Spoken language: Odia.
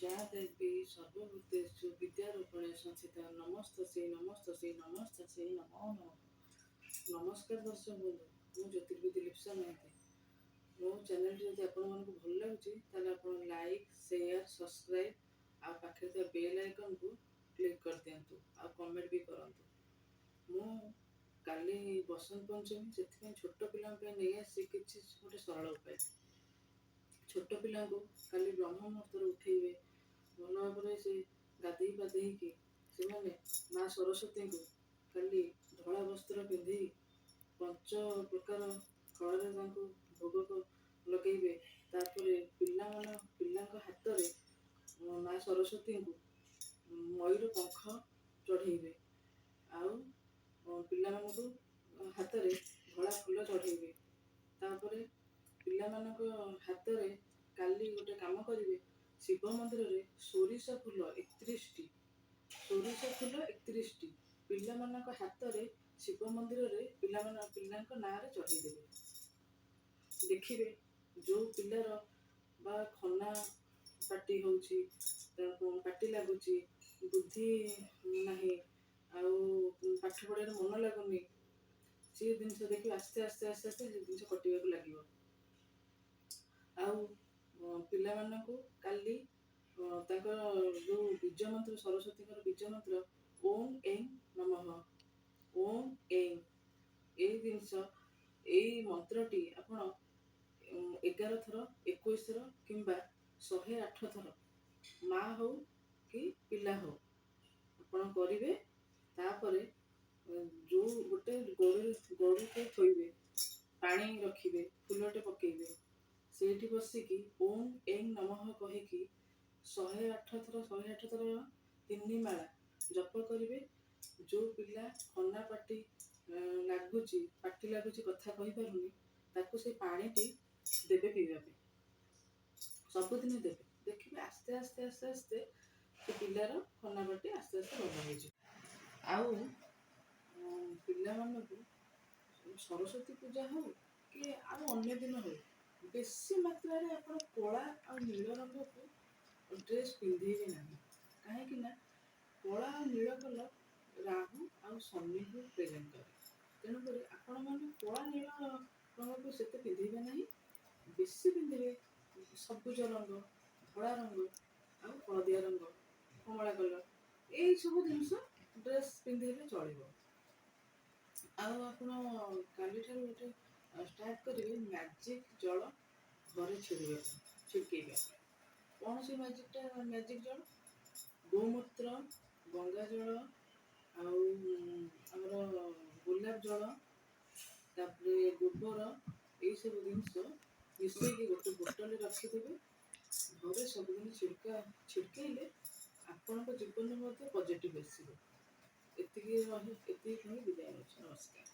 या देवी सर्वभूतेषु विद्यारूपेण संस्थिता नमस्तस्यै नमस्तस्यै नमस्तस्यै नमो नमः। नमस्कार दर्शक बंधु, ମୁଁ ଜ୍ୟୋତିର୍ବିଦ୍ୟା ଲିପ୍ସା ମହାନ୍ତି। ମୋ ଚ୍ୟାନେଲଟି ଯଦି ଆପଣମାନଙ୍କୁ ଭଲ ଲାଗୁଛି ତାହେଲେ ଆପଣ ଲାଇକ୍, ସେୟାର, ସବସ୍କ୍ରାଇବ୍ ଆଉ ପାଖରେ ଥିବା ବେଲ୍ ଆଇକନ୍କୁ କ୍ଲିକ୍ କରିଦିଅନ୍ତୁ ଆଉ କମେଣ୍ଟ ବି କରନ୍ତୁ। ମୁଁ କାଲି ବସନ୍ତ ପଞ୍ଚମୀ, ସେଥିପାଇଁ ଛୋଟ ପିଲାଙ୍କ ପାଇଁ ନେଇ ଆସିଛି କିଛି ଗୋଟେ ସରଳ ଉପାୟ। ଛୋଟ ପିଲାଙ୍କୁ କାଲି ବ୍ରହ୍ମ ମୁହୂର୍ତ୍ତରେ ଉଠେଇବେ, ଭଲ ଭାବରେ ସେ ଗାଧେଇ ପାଧେଇକି ସେମାନେ ମା ସରସ୍ୱତୀଙ୍କୁ କାଲି ଧଳା ବସ୍ତ୍ର ପିନ୍ଧେଇ ପଞ୍ଚ ପ୍ରକାର ଫଳରେ ତାଙ୍କୁ ଭୋଗ ଲଗେଇବେ। ତାପରେ ପିଲାଙ୍କ ହାତରେ ମା ସରସ୍ୱତୀଙ୍କୁ ମୟୂର ପଙ୍ଖ ଚଢ଼େଇବେ ଆଉ ପିଲାମାନଙ୍କୁ ହାତରେ ଧଳା ଫୁଲ ଚଢ଼େଇବେ। ତାପରେ ପିଲାମାନଙ୍କ ହାତରେ କାଲି ଗୋଟେ କାମ କରିବେ, ଶିବ ମନ୍ଦିରରେ ସୋରିଷ ଫୁଲ 31ଟି ପିଲାମାନଙ୍କ ହାତରେ ଶିବ ମନ୍ଦିରରେ ପିଲାଙ୍କ ନାଁରେ ଚଢ଼େଇଦେବେ। ଦେଖିବେ ଯୋଉ ପିଲାର ବା ଖନା ପାଟି ହଉଛି, ପାଟି ଲାଗୁଛି, ବୁଦ୍ଧି ନାହିଁ ଆଉ ପାଠ ପଢ଼ାରେ ମନ ଲାଗୁନି, ସେ ଜିନିଷ ଦେଖିବେ ଆସ୍ତେ ଆସ୍ତେ ସେ ଜିନିଷ କଟିବାକୁ ଲାଗିବ। ଆଉ ପିଲାମାନଙ୍କୁ କାଲି ତାଙ୍କର ଯୋଉ ବୀଜ ମନ୍ତ୍ର, ସରସ୍ୱତୀଙ୍କର ବୀଜ ମନ୍ତ୍ର ଓಂ ଏଂ ନମଃ, ଓಂ ଏଂ, ଏଇ ମନ୍ତ୍ରଟି ଆପଣ 11 ଥର, 21 ଥର କିମ୍ବା 108 ଥର, ମା ହଉ କି ପିଲା ହଉ ଆପଣ କରିବେ। ତାପରେ ଯୋଉ ଗୋଟେ ଗରୁଟେ ଥୋଇବେ, ପାଣି ରଖିବେ, ଫୁଲଟେ ପକେଇବେ, ସେଇଠି ବସିକି ଓಂ ଏଂ ନମଃ କହିକି 108 ଥର 3 ମାଳା ଜପ କରିବେ। ଯୋଉ ପିଲା ଖନା ପାଟି ଲାଗୁଛି, କଥା କହିପାରୁନି, ତାକୁ ସେ ପାଣିଟି ଦେବେ ପିଇବା ପାଇଁ, ସବୁଦିନ ଦେବେ। ଦେଖିବେ ଆସ୍ତେ ଆସ୍ତେ ସେ ପିଲାର ଖନା ପାଟି ଆସ୍ତେ ଆସ୍ତେ ଭଲ ହେଇଯିବ। ଆଉ ପିଲାମାନଙ୍କୁ ସରସ୍ୱତୀ ପୂଜା ହଉ କି ଆଉ ଅନ୍ୟ ଦିନ ହଉ, ବେଶୀ ମାତ୍ରାରେ ଆପଣ କଳା ଆଉ ନୀଳ ରଙ୍ଗକୁ ଡ୍ରେସ୍ ପିନ୍ଧେଇବେ ନାହିଁ। କାହିଁକି ନା କଳା ଆଉ ନୀଳ କଲର ରାହୁ ଆଉ ଶନିକୁ ପ୍ରେଜେଣ୍ଟ କରେ। ତେଣୁକରି ଆପଣମାନେ କଳା ନୀଳ ରଙ୍ଗକୁ ସେତେ ପିନ୍ଧିବେ ନାହିଁ। ବେଶୀ ପିନ୍ଧିବେ ସବୁଜ ରଙ୍ଗ, ଧଳା ରଙ୍ଗ ଆଉ ହଳଦିଆ ରଙ୍ଗ, କମଳା କଲର, ଏଇସବୁ ଜିନିଷ ଡ୍ରେସ୍ ପିନ୍ଧିଲେ ଚଳିବ। ଆଉ ଆପଣ କାଲିଠାରୁ ଗୋଟେ ଷ୍ଟାର୍ଟ କରିବେ ମ୍ୟାଜିକ୍ ଜଳ ଘରେ ଛିଡ଼କେଇବା। କ'ଣ ସେ ମ୍ୟାଜିକ୍ ଜଳ? ଗୋମୂତ୍ର, ଗଙ୍ଗା ଜଳ ଆଉ ଆମର ଗୋଲାପ ଜଳ, ତାପରେ ଗୋବର, ଏଇସବୁ ଜିନିଷ ମିଶେଇକି ଗୋଟେ ବୋଟଲରେ ରଖିଦେବେ। ଘରେ ସବୁଦିନ ଛିଡ଼କେଇଲେ ଆପଣଙ୍କ ଜୀବନରେ ମଧ୍ୟ ପଜିଟିଭ୍ ଆସିବ। ଏତିକି କହି ବିଦାୟ ନେଉଛି। ନମସ୍କାର।